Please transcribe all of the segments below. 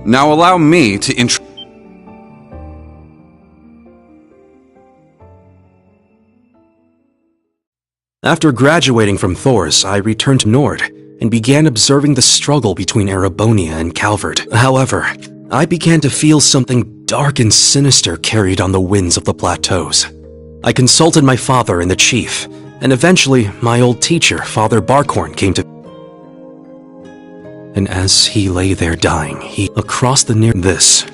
Now allow me to introduce... After graduating from Thors, I returned to Nord and began observing the struggle between Erebonia and Calvard. However, I began to feel something dark and sinister carried on the winds of the plateaus. I consulted my father and the chief, and eventually my old teacher, Father Barkhorn, came to... And as he lay there dying, he... Across the near... This...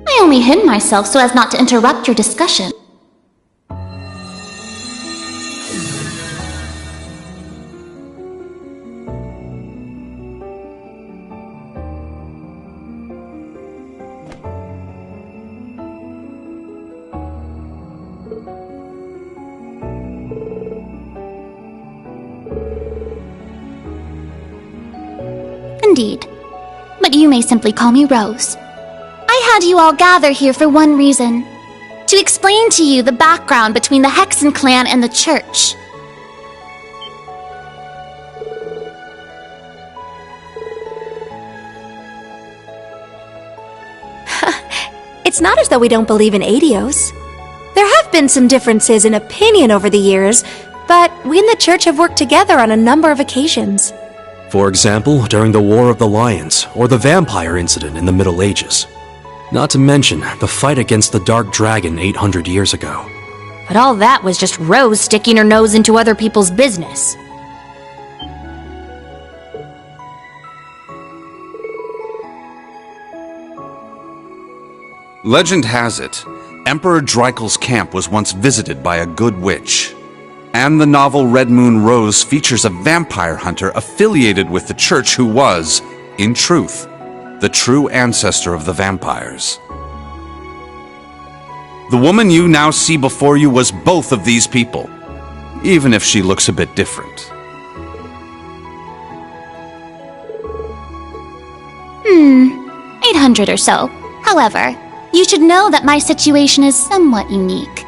I only hid myself so as not to interrupt your discussion. Indeed, but you may simply call me Rose. I had you all gather here for one reason: to explain to you the background between the Hexen clan and the Church. It's not as though we don't believe in Aidios. There have been some differences in opinion over the years, but we and the Church have worked together on a number of occasions. For example, during the War of the Lions, or the vampire incident in the Middle Ages. Not to mention the fight against the Dark Dragon 800 years ago. But all that was just Rose sticking her nose into other people's business. Legend has it, Emperor Dreikel's camp was once visited by a good witch. And the novel Red Moon Rose features a vampire hunter affiliated with the Church who was, in truth, the true ancestor of the vampires. The woman you now see before you was both of these people, even if she looks a bit different. 800 or so. However, you should know that my situation is somewhat unique.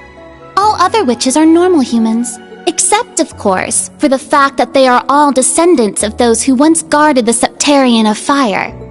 All other witches are normal humans, except, of course, for the fact that they are all descendants of those who once guarded the Septarian of Fire.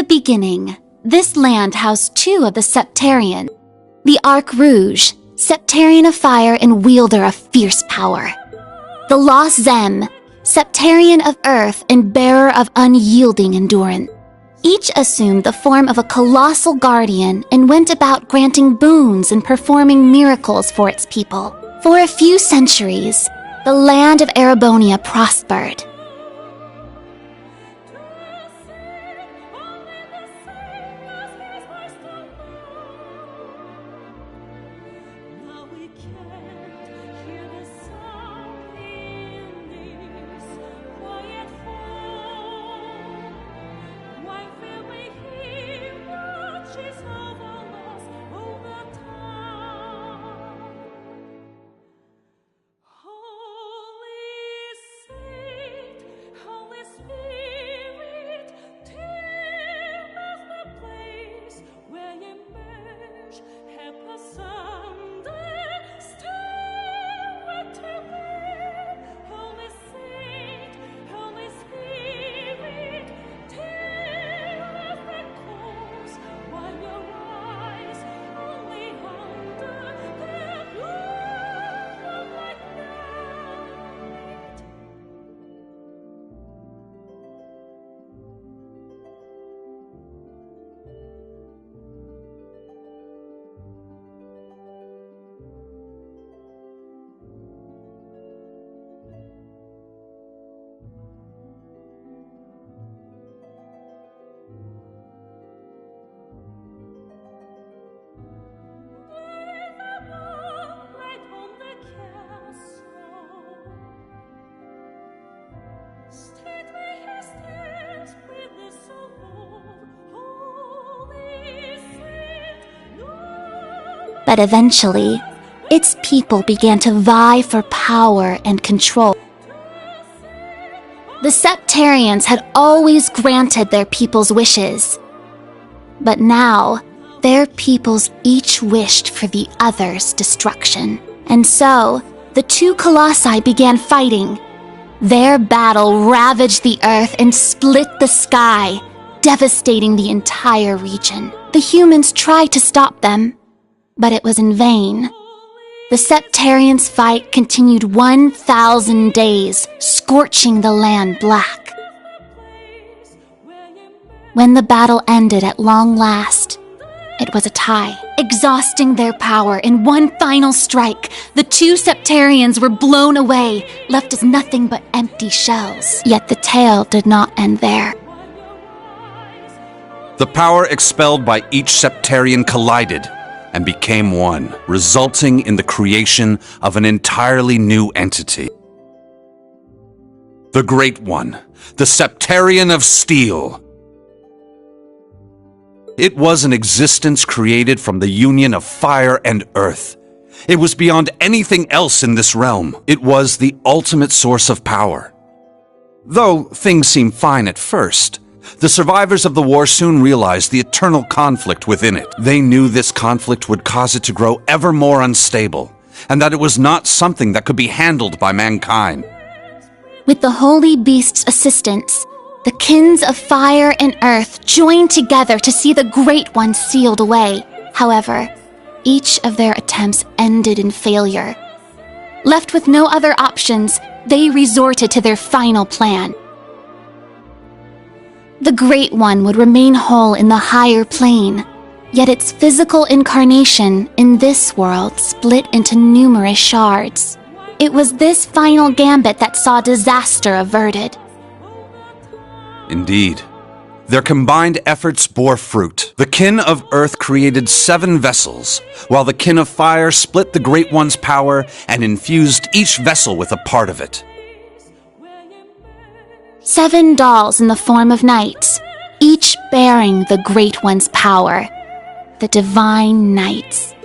beginning, this land housed two of the Septarian, the Arc Rouge, Septarian of fire and wielder of fierce power. The Lost Zem, Septarian of earth and bearer of unyielding endurance. Each assumed the form of a colossal guardian and went about granting boons and performing miracles for its people. For a few centuries, the land of Erebonia prospered. But eventually, its people began to vie for power and control. The Septarians had always granted their people's wishes, but now their peoples each wished for the other's destruction. And so, the two colossi began fighting. Their battle ravaged the earth and split the sky, devastating the entire region. The humans tried to stop them, but it was in vain. The Septarians' fight continued 1,000 days, scorching the land black. When the battle ended at long last, it was a tie. Exhausting their power in one final strike, the two Septarians were blown away, left as nothing but empty shells. Yet the tale did not end there. The power expelled by each Septarian collided and became one, resulting in the creation of an entirely new entity. The Great One, the Septarian of Steel. It was an existence created from the union of fire and earth. It was beyond anything else in this realm. It was the ultimate source of power. Though things seemed fine at first, the survivors of the war soon realized the eternal conflict within it. They knew this conflict would cause it to grow ever more unstable, and that it was not something that could be handled by mankind. With the Holy Beast's assistance, the kins of fire and earth joined together to see the Great One sealed away. However, each of their attempts ended in failure. Left with no other options, they resorted to their final plan. The Great One would remain whole in the higher plane, yet its physical incarnation in this world split into numerous shards. It was this final gambit that saw disaster averted. Indeed. Their combined efforts bore fruit. The kin of Earth created 7 vessels, while the kin of Fire split the Great One's power and infused each vessel with a part of it. 7 dolls in the form of knights, each bearing the Great One's power, the Divine Knights.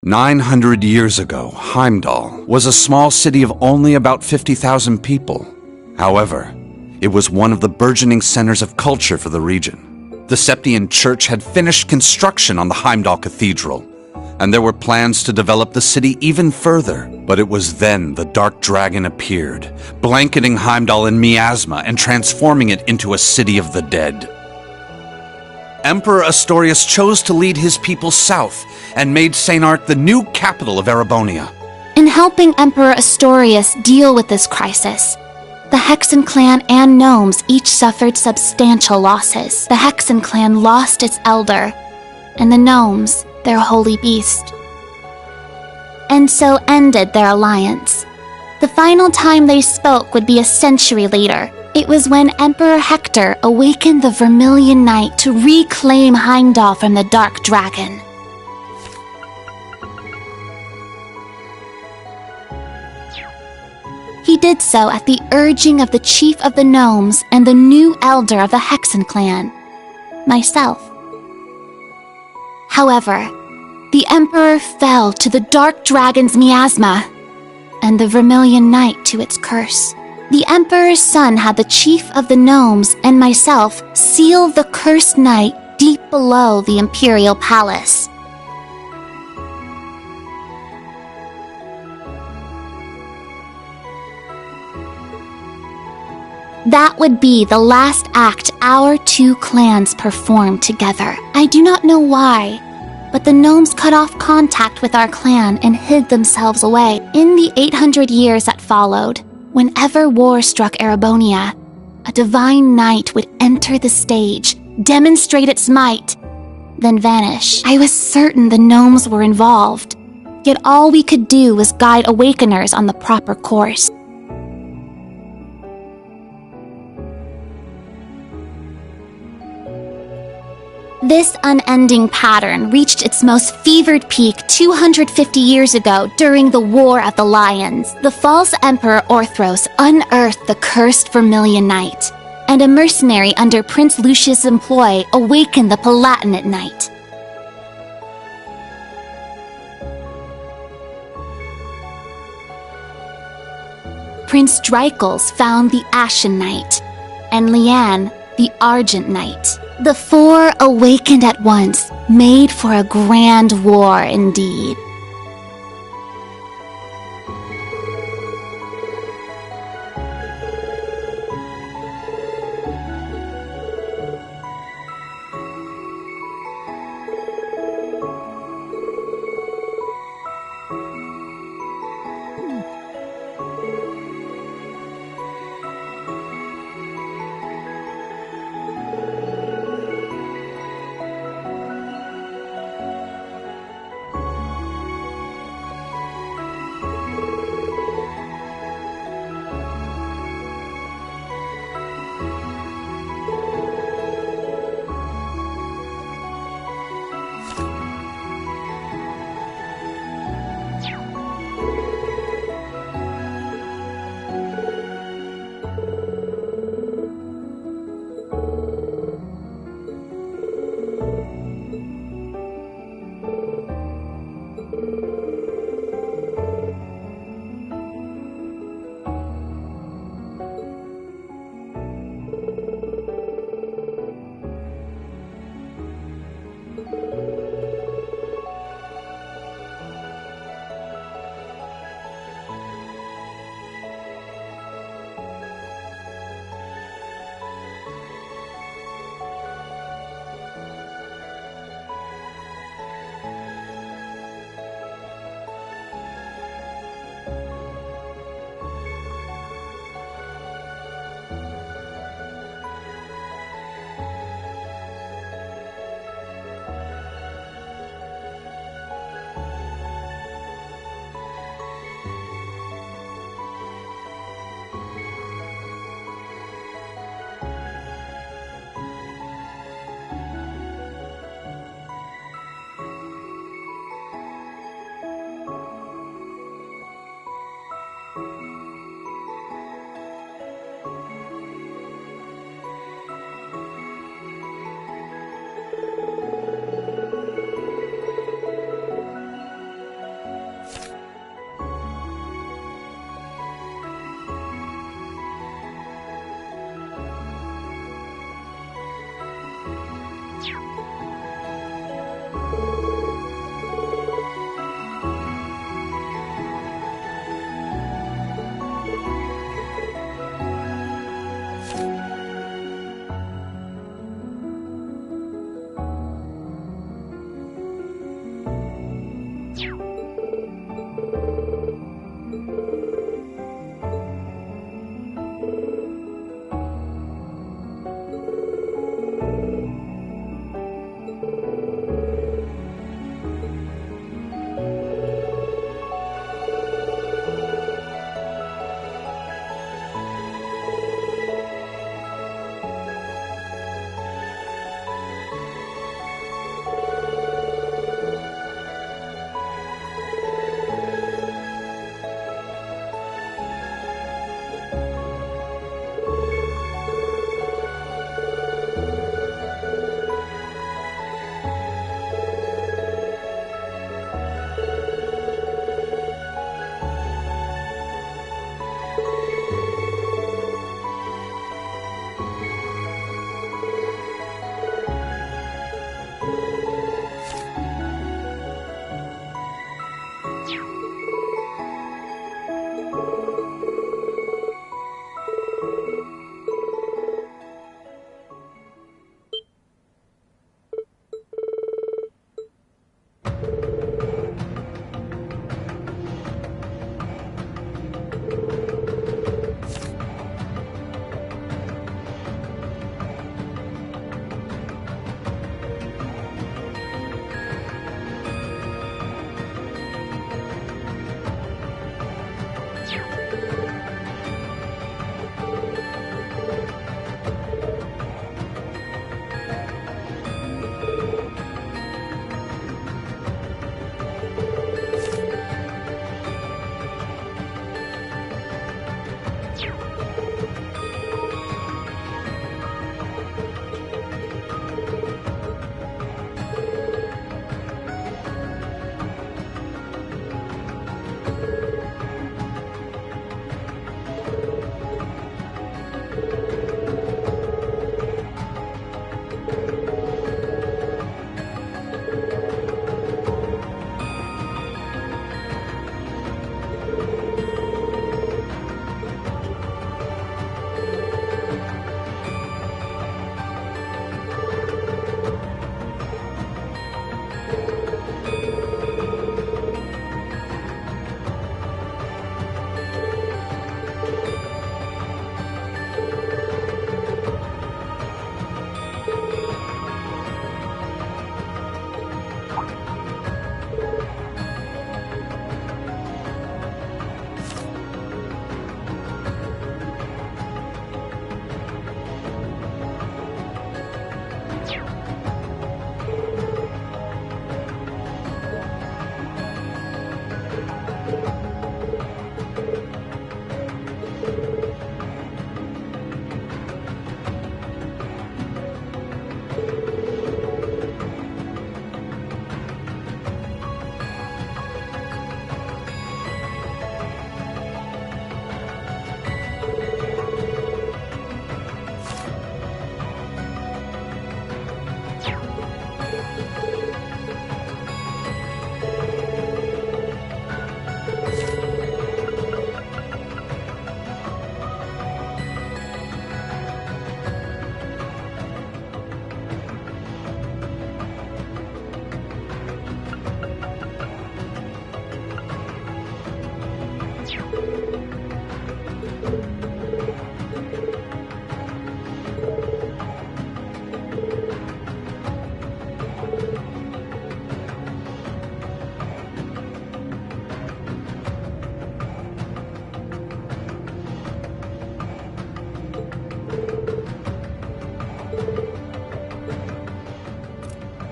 900 years ago, Heimdall was a small city of only about 50,000 people. However, it was one of the burgeoning centers of culture for the region. The Septian Church had finished construction on the Heimdall Cathedral, and there were plans to develop the city even further. But it was then the Dark Dragon appeared, blanketing Heimdall in miasma and transforming it into a city of the dead. Emperor Astorius chose to lead his people south and made St. Arc the new capital of Erebonia. In helping Emperor Astorius deal with this crisis, the Hexen clan and gnomes each suffered substantial losses. The Hexen clan lost its elder, and the gnomes their holy beast. And so ended their alliance. The final time they spoke would be a century later. It was when Emperor Hector awakened the Vermilion Knight to reclaim Heimdall from the Dark Dragon. He did so at the urging of the chief of the gnomes and the new elder of the Hexen clan, myself. However, the Emperor fell to the Dark Dragon's miasma, and the Vermilion Knight to its curse. The Emperor's son had the chief of the gnomes and myself seal the cursed knight deep below the Imperial Palace. That would be the last act our two clans performed together. I do not know why, but the gnomes cut off contact with our clan and hid themselves away. In the 800 years that followed, whenever war struck Erebonia, a divine knight would enter the stage, demonstrate its might, then vanish. I was certain the gnomes were involved, yet all we could do was guide awakeners on the proper course. This unending pattern reached its most fevered peak 250 years ago during the War of the Lions. The false Emperor Orthros unearthed the cursed Vermilion Knight, and a mercenary under Prince Lucius' employ awakened the Palatinate Knight. Prince Dreichels found the Ashen Knight, and Liane the Argent Knight. The four awakened at once, made for a grand war indeed.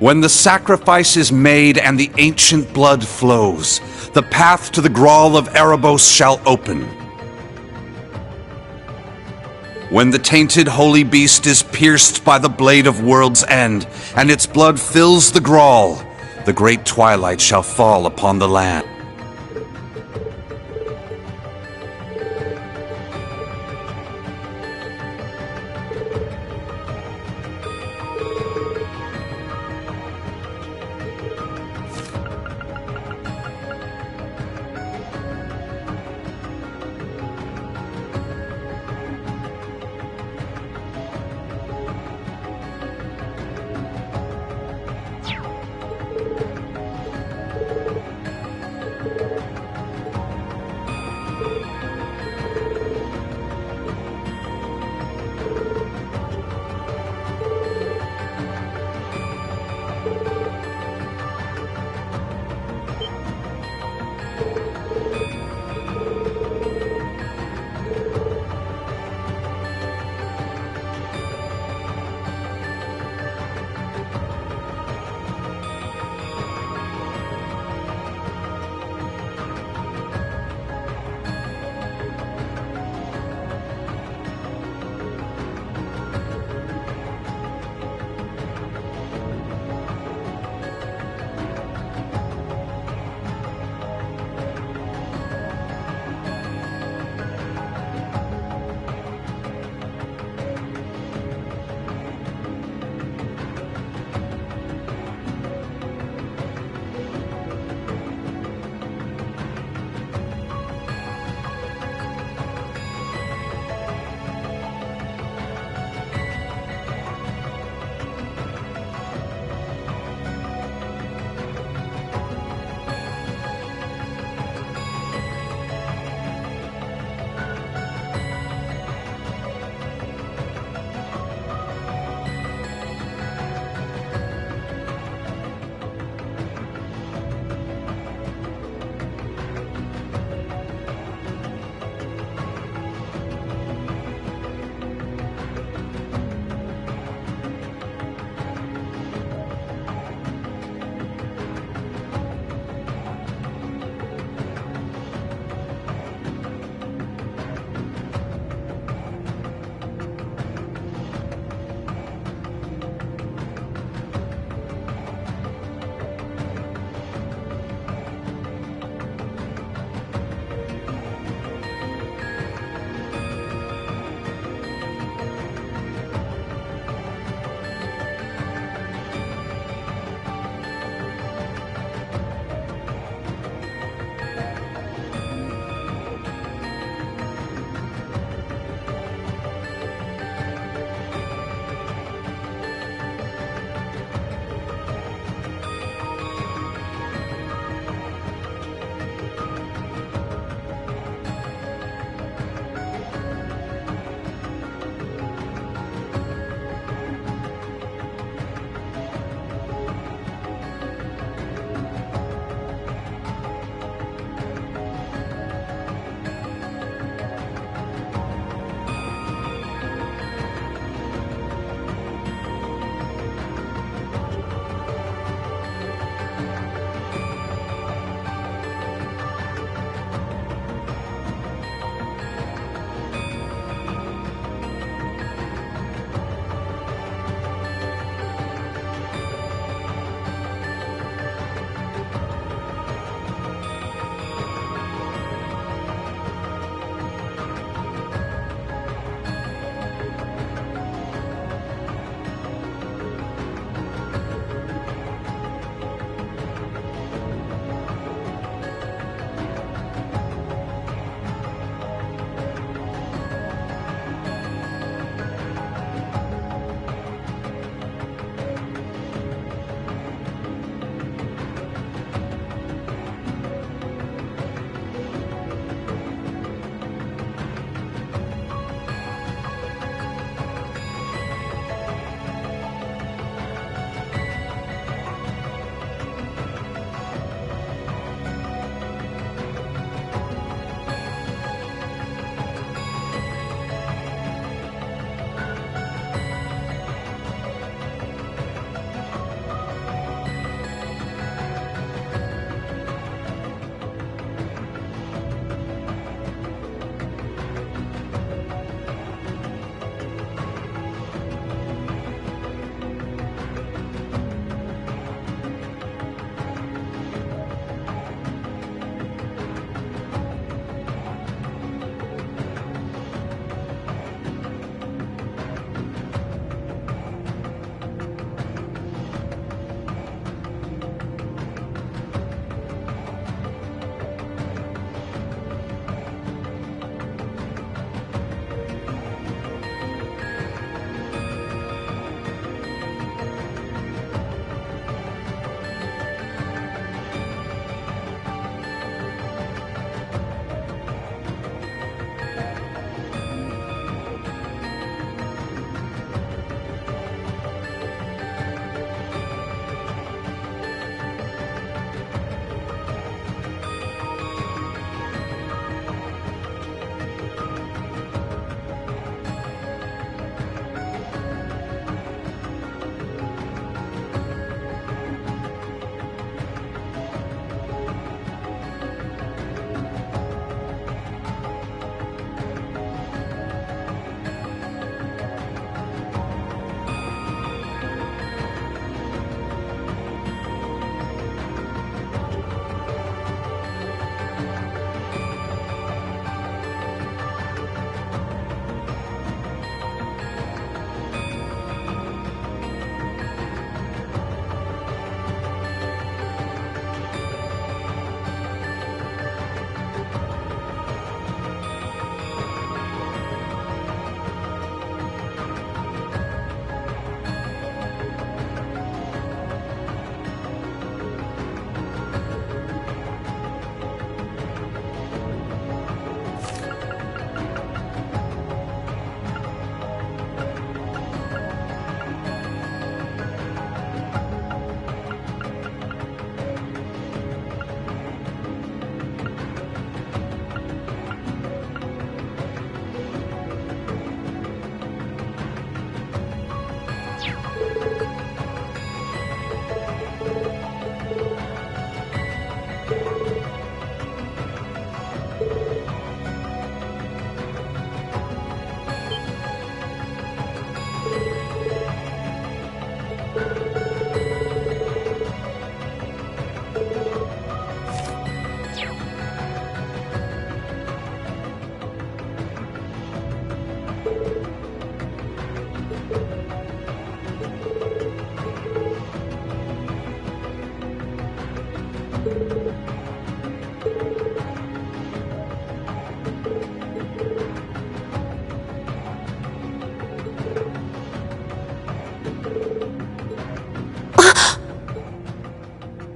When the sacrifice is made and the ancient blood flows, the path to the Grawl of Erebos shall open. When the tainted holy beast is pierced by the blade of World's End, and its blood fills the Grawl, the great twilight shall fall upon the land.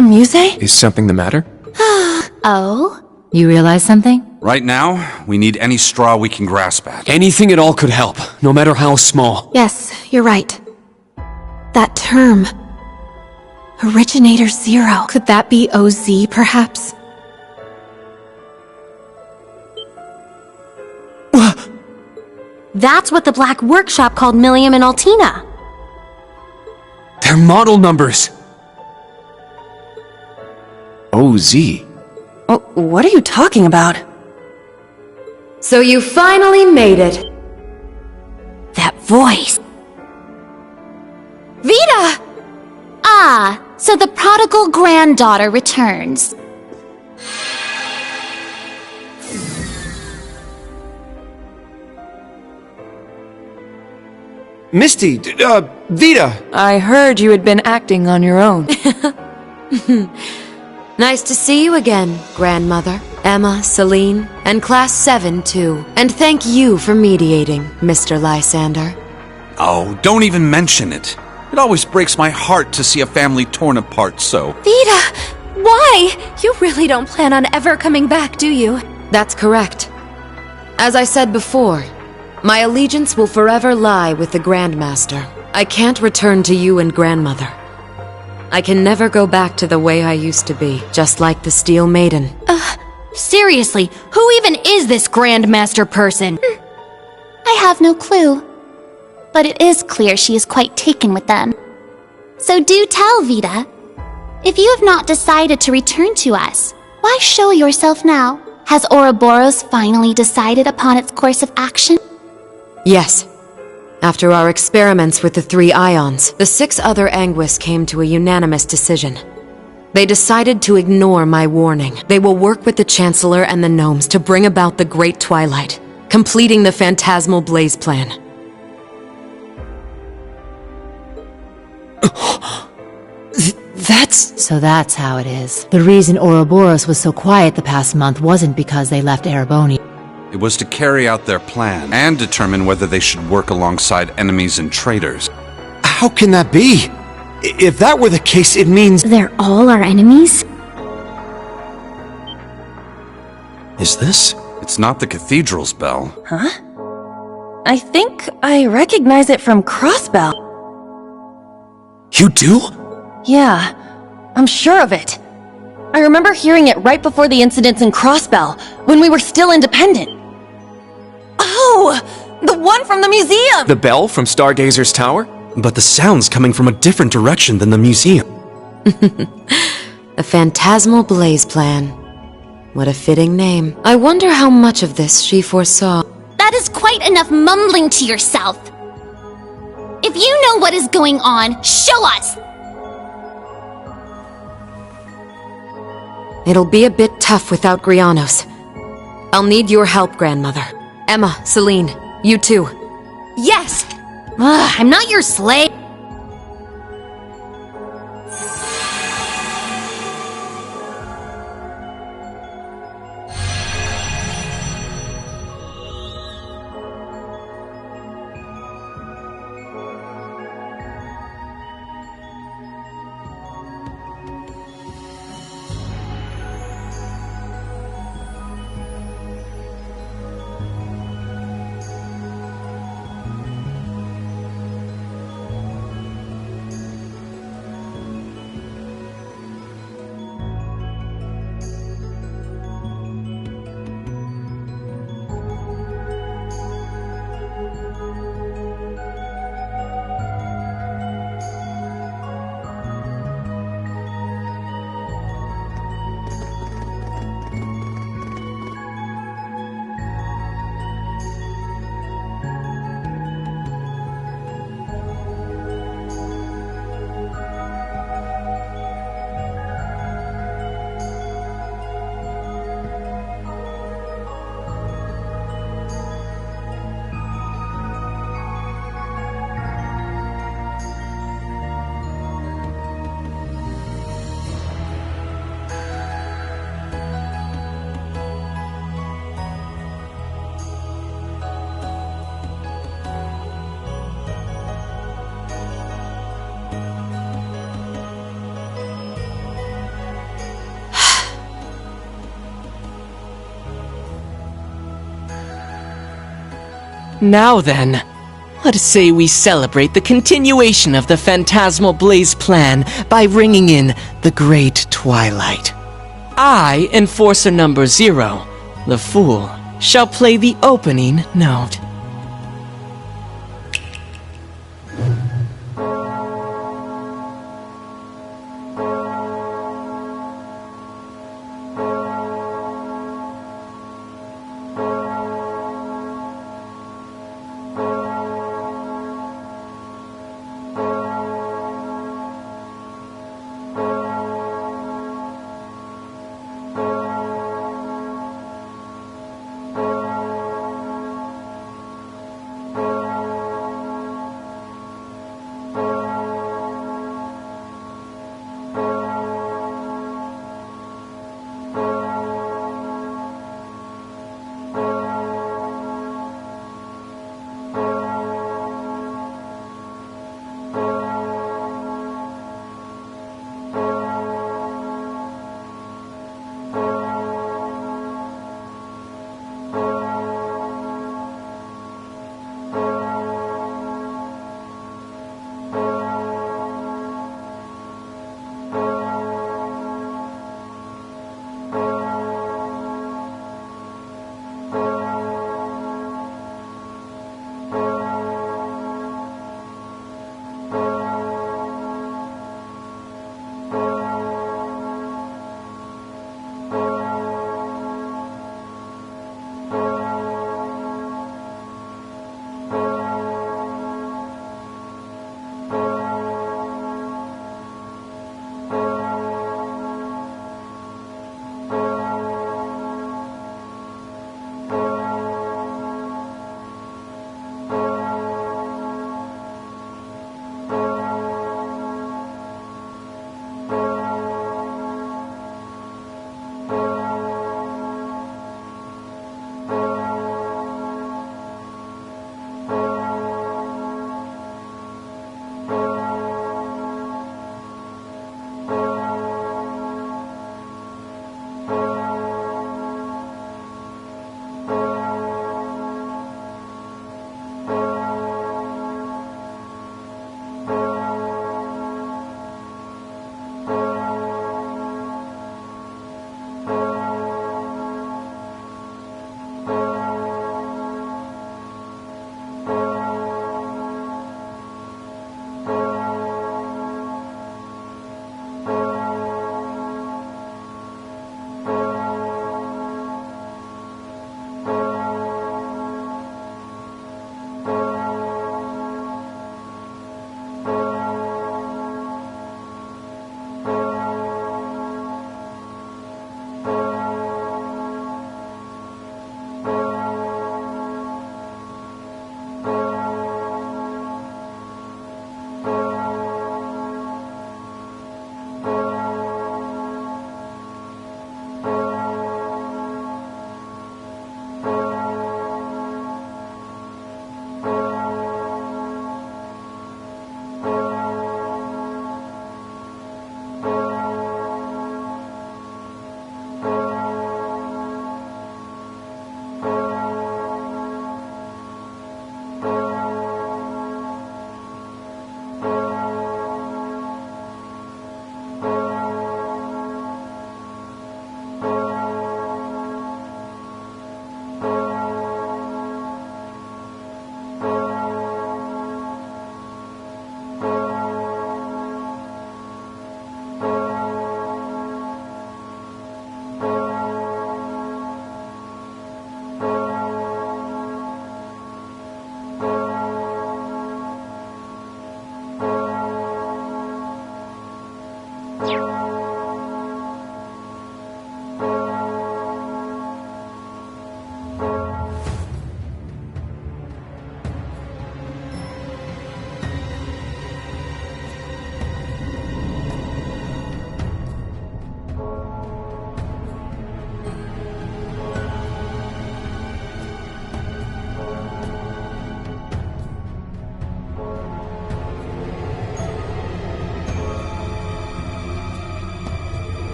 Muse? Is something the matter? Oh? You realize something? Right now, we need any straw we can grasp at. Anything at all could help, no matter how small. Yes, you're right. That term. Originator Zero. Could that be OZ, perhaps? That's what the Black Workshop called Millium and Altina. They're model numbers. OZ. Oh, what are you talking about? So you finally made it. That voice. Vita! Ah, so the prodigal granddaughter returns. Misty, Vita! I heard you had been acting on your own. Nice to see you again, Grandmother, Emma, Celine, and Class 7 too. And thank you for mediating, Mr. Lysander. Oh, don't even mention it. It always breaks my heart to see a family torn apart so. Vita! Why? You really don't plan on ever coming back, do you? That's correct. As I said before, my allegiance will forever lie with the Grandmaster. I can't return to you and Grandmother. I can never go back to the way I used to be, just like the Steel Maiden. Seriously, who even is this Grandmaster person? I have no clue. But it is clear she is quite taken with them. So do tell, Vita. If you have not decided to return to us, why show yourself now? Has Ouroboros finally decided upon its course of action? Yes. After our experiments with the 3 ions, the 6 other Anguis came to a unanimous decision. They decided to ignore my warning. They will work with the Chancellor and the Gnomes to bring about the Great Twilight, completing the Phantasmal Blaze Plan. So that's how it is. The reason Ouroboros was so quiet the past month wasn't because they left Ereboni. It was to carry out their plan and determine whether they should work alongside enemies and traitors. How can that be? If that were the case, it means... They're all our enemies? Is this? It's not the cathedral's bell. I think I recognize it from Crossbell. You do? Yeah, I'm sure of it. I remember hearing it right before the incidents in Crossbell, when we were still independent. Oh! The one from the museum! The bell from Stargazer's tower? But the sound's coming from a different direction than the museum. The Phantasmal Blaze Plan. What a fitting name. I wonder how much of this she foresaw. That is quite enough mumbling to yourself. If you know what is going on, show us! It'll be a bit tough without Grianos. I'll need your help, Grandmother. Emma, Celine, you too. Yes! Ugh, I'm not your slave. Now then, let's say we celebrate the continuation of the Phantasmal Blaze plan by ringing in the Great Twilight. I, Enforcer number 0, the Fool, shall play the opening note.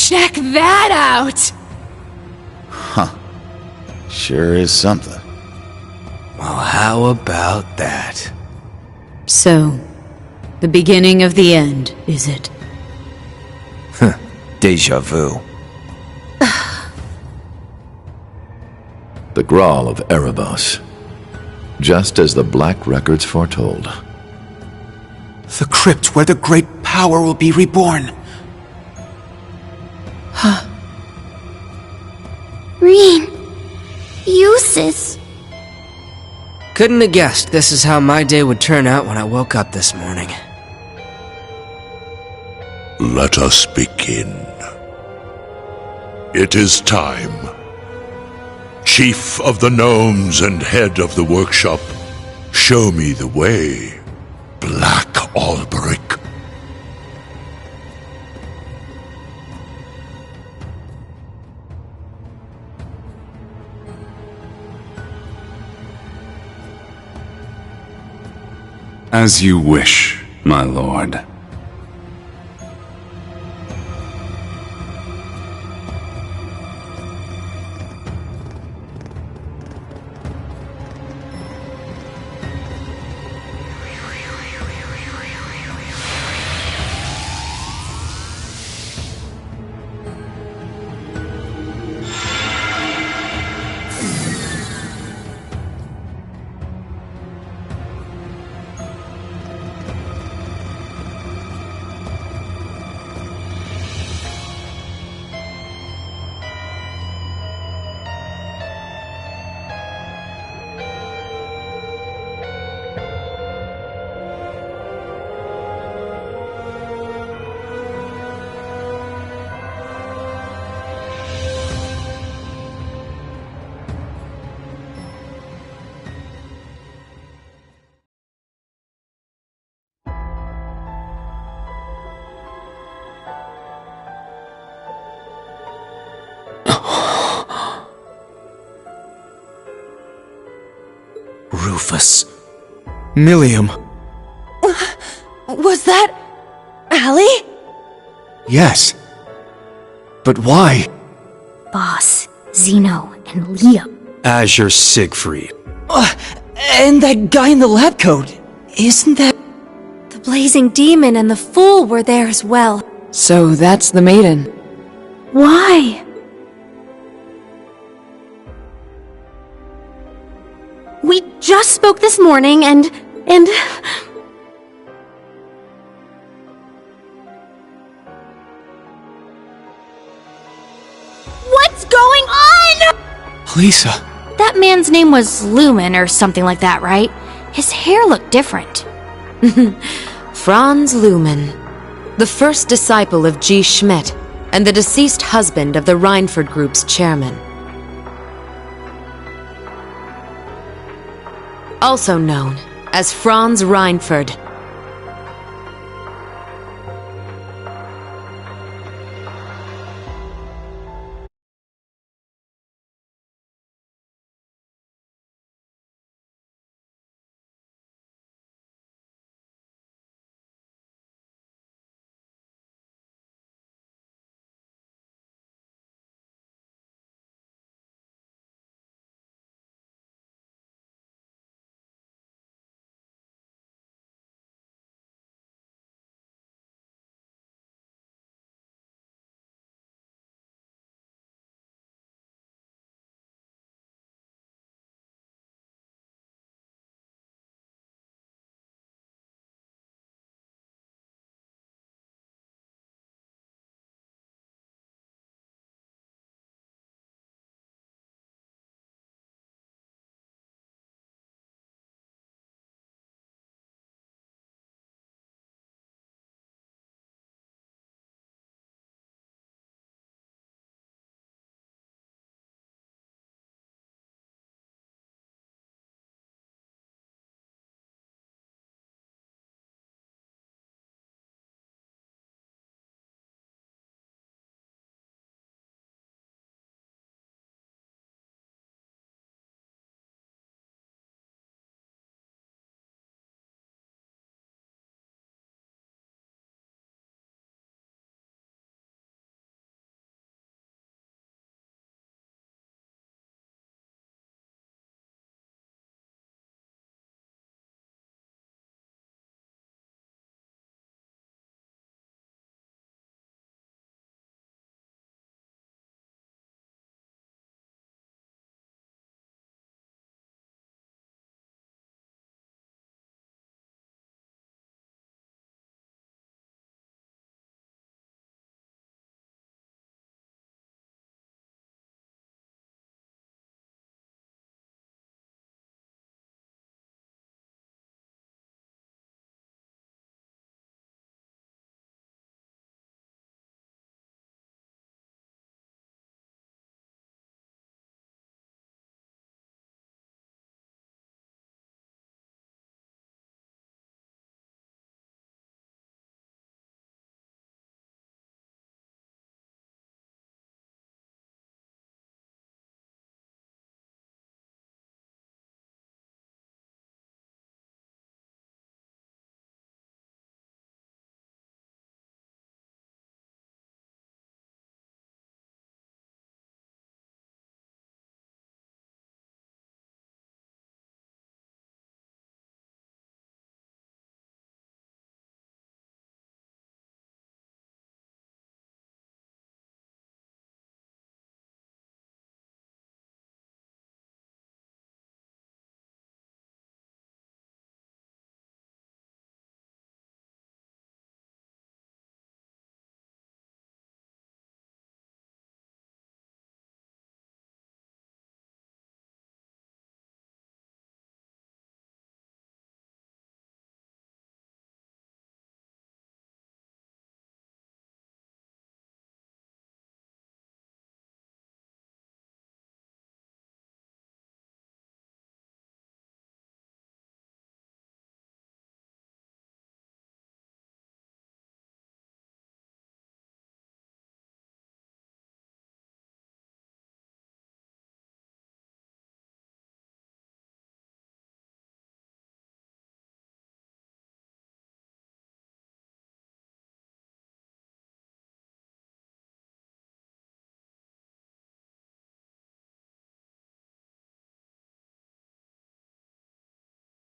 Check that out! Sure is something. Well, how about that? So, the beginning of the end, is it? Deja vu. The Grawl of Erebos. Just as the Black Records foretold. The crypt where the great power will be reborn. Reen. Eustace. Couldn't have guessed this is how my day would turn out when I woke up this morning. Let us begin. It is time. Chief of the Gnomes and head of the workshop, show me the way, Black Alberic. As you wish, my lord. Rufus. Millium. Was that... Allie? Yes. But why? Boss, Zeno, and Liam. Azure Siegfried. And that guy in the lab coat. Isn't that... The blazing demon and the fool were there as well. So that's the maiden. Why? We just spoke this morning and... What's going on? Lisa. That man's name was Lumen or something like that, right? His hair looked different. Franz Lumen, the first disciple of G. Schmidt, and the deceased husband of the Reinford Group's chairman. Also known as Franz Reinford.